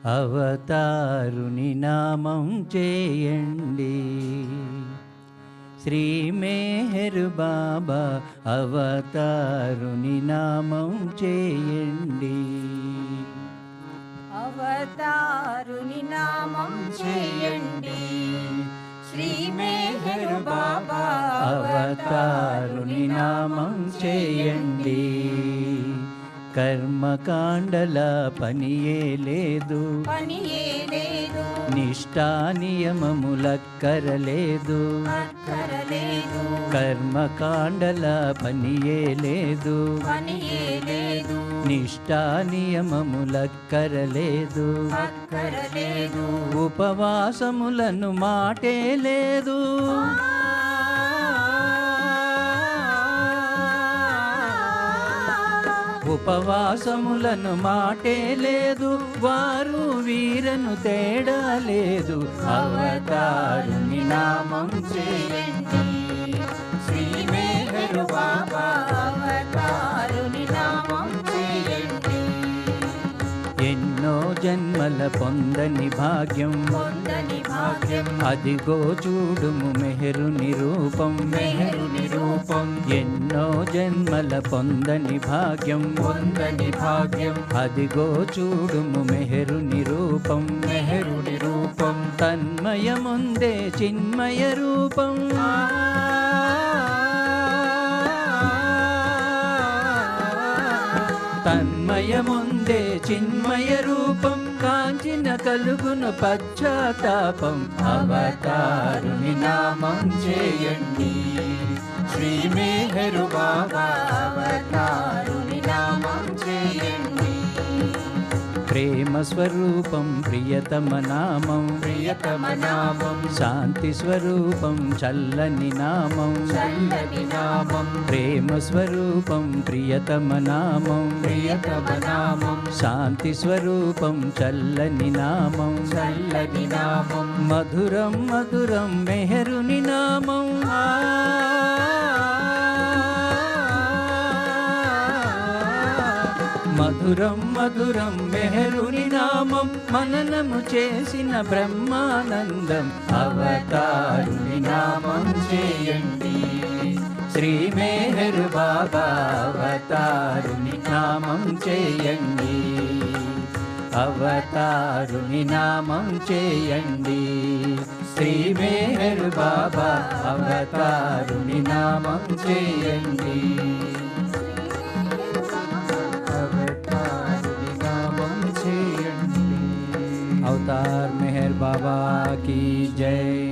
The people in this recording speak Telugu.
అవతారుని నామం చేయండి. శ్రీ మెహర్ బాబా అవతారుని నామం చేయండి. అవతారుని నామం చేయండి. శ్రీ మెహర్ బాబా అవతారుని నామం చేయండి. కర్మకాండల పనియే లేదు, నిష్టా నియమములక్కరలేదు. కర్మకాండల పనియే లేదు, నిష్టా నియమములక్కరలేదు. ఉపవాసములను మాటే లేదు, ఉపవాసములను మాటే లేదు. వారు వీరను తేడా లేదు. అవతారుని నామం చేయండి. శ్రీ మెహర్ బాబా అవతారుని నామం చేయండి. ఎన్నో జన్మల పొందని భాగ్యం అదిగో చూడుము మెహరుని రూపం. ఎన్నో జన్మల పొందని భాగ్యం అదిగో చూడుము మెహరుని రూపం. తన్మయముందే చిన్మయ రూపం. తన్మయముందే చిన్మయ రూపం. కాంచిన కలుగును పశ్చాత్తాపం. అవతారుని నామం చేయండి. శ్రీ మెహర్ బాబా అవతారుని నామం చేయండి. ప్రేమ స్వరూపం ప్రియతమ నామం. శాంతి స్వరూపం చల్లని నామం. ప్రేమ స్వరూపం ప్రియతమ నామం. శాంతి స్వరూపం చల్లని నామం. మధురం మధురం మెహరుని నామం. మధురం మధురం మెహరుని నామం. మననము చేసిన బ్రహ్మానందం. అవతారుని నామం చేయండి. శ్రీ మెహర్ బాబా అవతారుని నామం చేయండి. అవతారుని నామం చేయండి. శ్రీ మెహర్ బాబా అవతారుని నామం చేయండి. अवतार मेहर बाबा की जय।